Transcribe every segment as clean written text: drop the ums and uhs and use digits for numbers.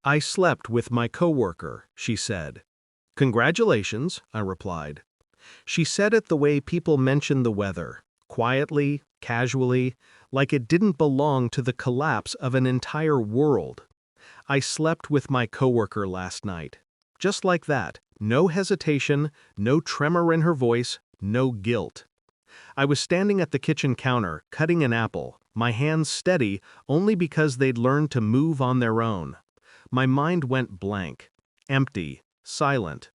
I slept with my coworker, she said. Congratulations, I replied. She said it the way people mention the weather, quietly, casually, like it didn't belong to the collapse of an entire world. I slept with my coworker last night. Just like that, no hesitation, no tremor in her voice, no guilt. I was standing at the kitchen counter, cutting an apple, my hands steady only because they'd learned to move on their own. My mind went blank, empty, silent,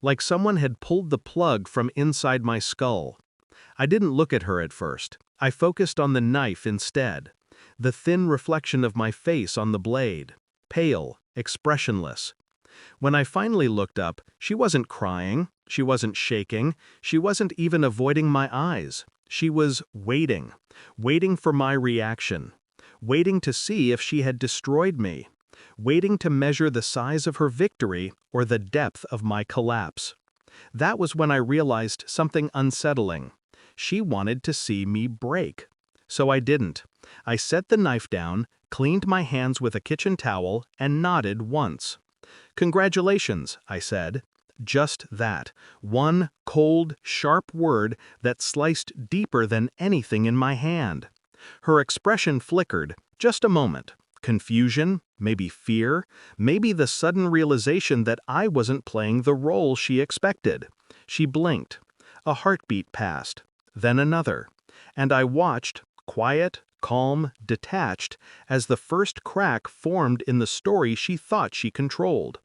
like someone had pulled the plug from inside my skull. I didn't look at her at first. I focused on the knife instead, the thin reflection of my face on the blade, pale, expressionless. When I finally looked up, she wasn't crying, she wasn't shaking, she wasn't even avoiding my eyes. She was waiting, waiting for my reaction, waiting to see if she had destroyed me, waiting to measure the size of her victory or the depth of my collapse. That was when I realized something unsettling. She wanted to see me break. So I didn't. I set the knife down, cleaned my hands with a kitchen towel, and nodded once. Congratulations, I said. Just that. One cold, sharp word that sliced deeper than anything in my hand. Her expression flickered, just a moment. Confusion, maybe fear, maybe the sudden realization that I wasn't playing the role she expected. She blinked. A heartbeat passed, then another. And I watched, quiet, calm, detached, as the first crack formed in the story she thought she controlled.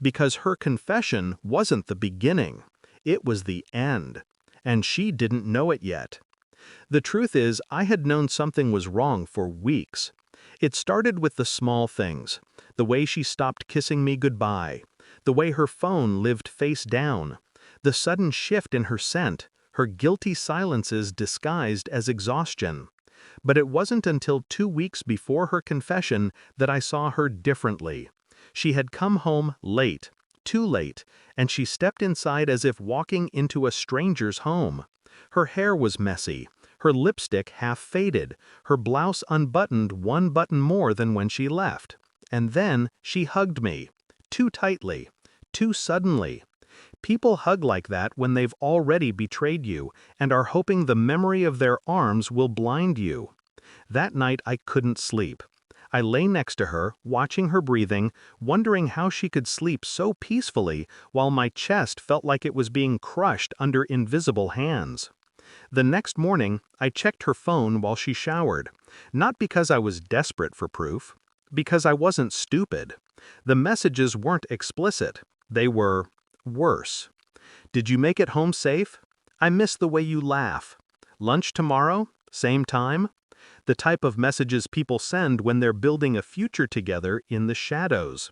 Because her confession wasn't the beginning, it was the end. And she didn't know it yet. The truth is, I had known something was wrong for weeks. It started with the small things, the way she stopped kissing me goodbye, the way her phone lived face down, the sudden shift in her scent, her guilty silences disguised as exhaustion. But it wasn't until 2 weeks before her confession that I saw her differently. She had come home late, too late, and she stepped inside as if walking into a stranger's home. Her hair was messy, her lipstick half faded, her blouse unbuttoned one button more than when she left. And then she hugged me. Too tightly. Too suddenly. People hug like that when they've already betrayed you and are hoping the memory of their arms will blind you. That night I couldn't sleep. I lay next to her, watching her breathing, wondering how she could sleep so peacefully while my chest felt like it was being crushed under invisible hands. The next morning, I checked her phone while she showered, not because I was desperate for proof, because I wasn't stupid. The messages weren't explicit. They were worse. Did you make it home safe? I miss the way you laugh. Lunch tomorrow? Same time? The type of messages people send when they're building a future together in the shadows.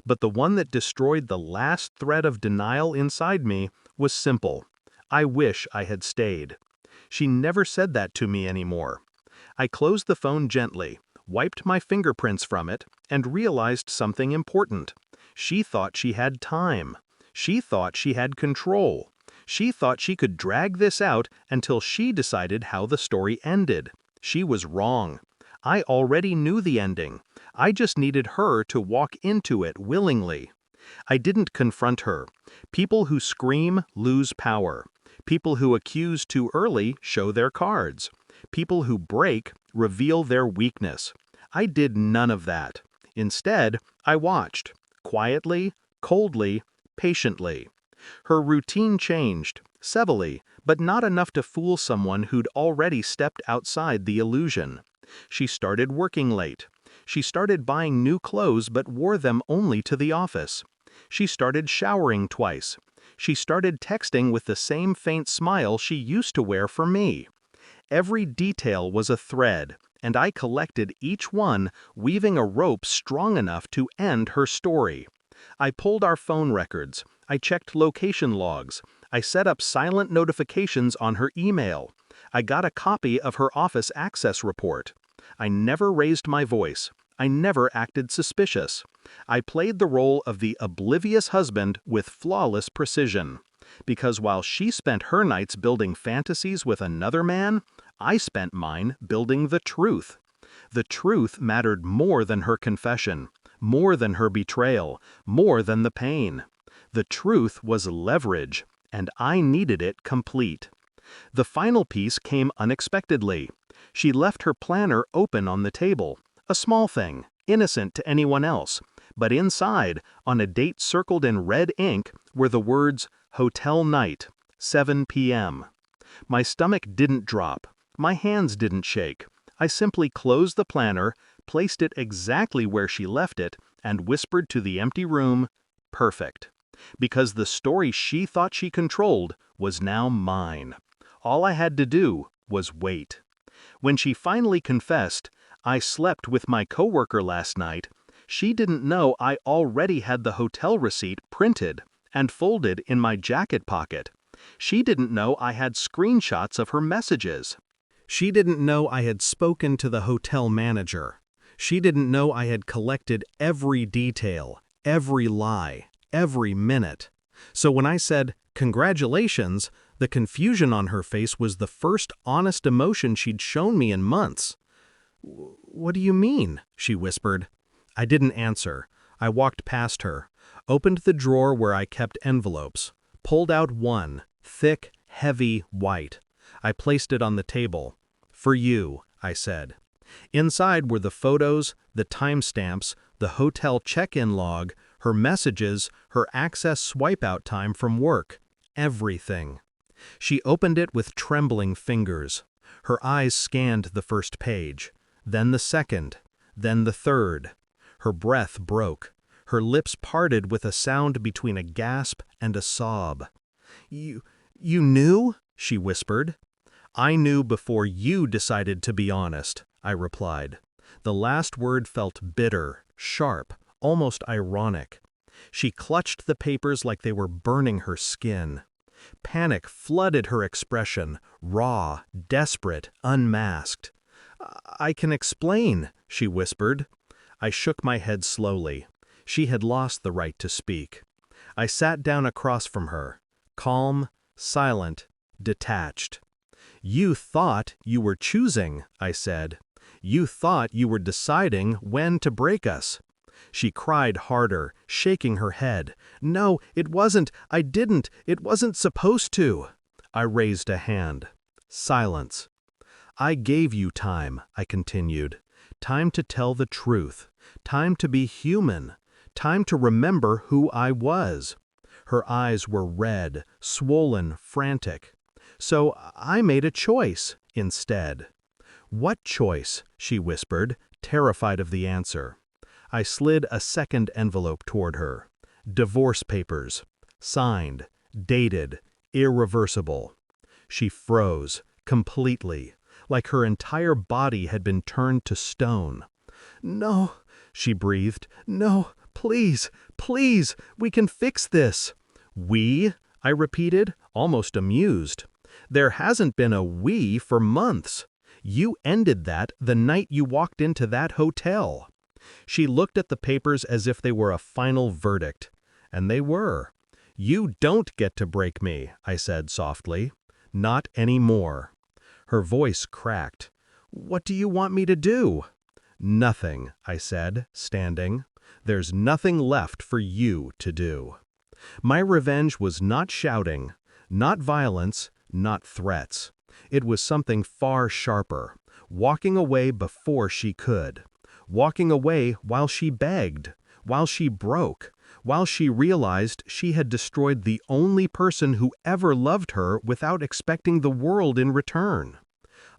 But the one that destroyed the last thread of denial inside me was simple. I wish I had stayed. She never said that to me anymore. I closed the phone gently, wiped my fingerprints from it, and realized something important. She thought she had time. She thought she had control. She thought she could drag this out until she decided how the story ended. She was wrong. I already knew the ending. I just needed her to walk into it willingly. I didn't confront her. People who scream lose power. People who accuse too early show their cards. People who break reveal their weakness. I did none of that. Instead, I watched. Quietly, coldly, patiently. Her routine changed, civilly, but not enough to fool someone who'd already stepped outside the illusion. She started working late. She started buying new clothes but wore them only to the office. She started showering twice. She started texting with the same faint smile she used to wear for me. Every detail was a thread, and I collected each one, weaving a rope strong enough to end her story. I pulled our phone records. I checked location logs. I set up silent notifications on her email. I got a copy of her office access report. I never raised my voice. I never acted suspicious. I played the role of the oblivious husband with flawless precision. Because while she spent her nights building fantasies with another man, I spent mine building the truth. The truth mattered more than her confession, more than her betrayal, more than the pain. The truth was leverage, and I needed it complete. The final piece came unexpectedly. She left her planner open on the table, a small thing, innocent to anyone else, but inside, on a date circled in red ink, were the words, "Hotel Night, 7 p.m." My stomach didn't drop. My hands didn't shake. I simply closed the planner, placed it exactly where she left it, and whispered to the empty room, "Perfect." Because the story she thought she controlled was now mine. All I had to do was wait. When she finally confessed, "I slept with my coworker last night," she didn't know I already had the hotel receipt printed and folded in my jacket pocket. She didn't know I had screenshots of her messages. She didn't know I had spoken to the hotel manager. She didn't know I had collected every detail, every lie, every minute. So when I said, "Congratulations," the confusion on her face was the first honest emotion she'd shown me in months. "What do you mean?" she whispered. I didn't answer. I walked past her, opened the drawer where I kept envelopes, pulled out one, thick, heavy, white. I placed it on the table. "For you," I said. Inside were the photos, the timestamps, the hotel check-in log, her messages, her access swipe-out time from work. Everything. She opened it with trembling fingers. Her eyes scanned the first page, then the second, then the third. Her breath broke. Her lips parted with a sound between a gasp and a sob. You knew?" she whispered. "I knew before you decided to be honest," I replied. The last word felt bitter, sharp, almost ironic. She clutched the papers like they were burning her skin. Panic flooded her expression, raw, desperate, unmasked. "I can explain," she whispered. I shook my head slowly. She had lost the right to speak. I sat down across from her, calm, silent, detached. "You thought you were choosing," I said. "You thought you were deciding when to break us." She cried harder, shaking her head. "No, it wasn't. I didn't. It wasn't supposed to." I raised a hand. Silence. "I gave you time," I continued. "Time to tell the truth. Time to be human. Time to remember who I was." Her eyes were red, swollen, frantic. "So I made a choice instead." "What choice?" she whispered, terrified of the answer. I slid a second envelope toward her. Divorce papers. Signed, dated, irreversible. She froze, completely, like her entire body had been turned to stone. "No," she breathed. "No, please, please, we can fix this." "We?" I repeated, almost amused. "There hasn't been a we for months. You ended that the night you walked into that hotel." She looked at the papers as if they were a final verdict. And they were. "You don't get to break me," I said softly. "Not anymore." Her voice cracked. "What do you want me to do?" "Nothing," I said, standing. "There's nothing left for you to do." My revenge was not shouting, not violence, not threats. It was something far sharper, walking away before she could. Walking away while she begged, while she broke, while she realized she had destroyed the only person who ever loved her without expecting the world in return.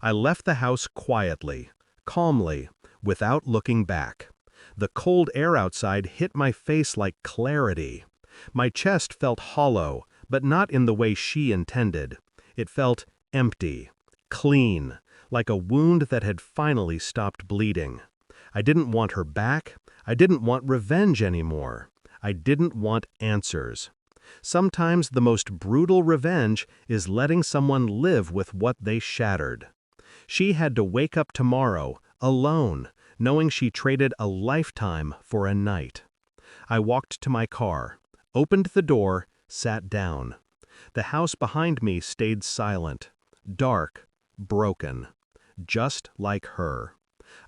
I left the house quietly, calmly, without looking back. The cold air outside hit my face like clarity. My chest felt hollow, but not in the way she intended. It felt empty, clean, like a wound that had finally stopped bleeding. I didn't want her back. I didn't want revenge anymore. I didn't want answers. Sometimes the most brutal revenge is letting someone live with what they shattered. She had to wake up tomorrow, alone, knowing she traded a lifetime for a night. I walked to my car, opened the door, sat down. The house behind me stayed silent, dark, broken, just like her.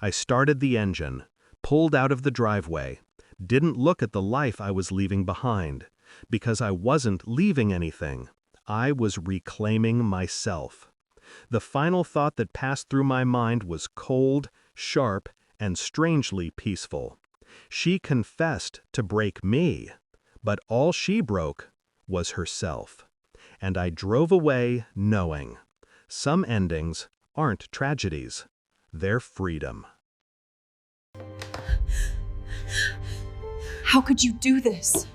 I started the engine, pulled out of the driveway, didn't look at the life I was leaving behind, because I wasn't leaving anything. I was reclaiming myself. The final thought that passed through my mind was cold, sharp, and strangely peaceful. She confessed to break me, but all she broke was herself. And I drove away knowing some endings aren't tragedies, they're freedom. How could you do this?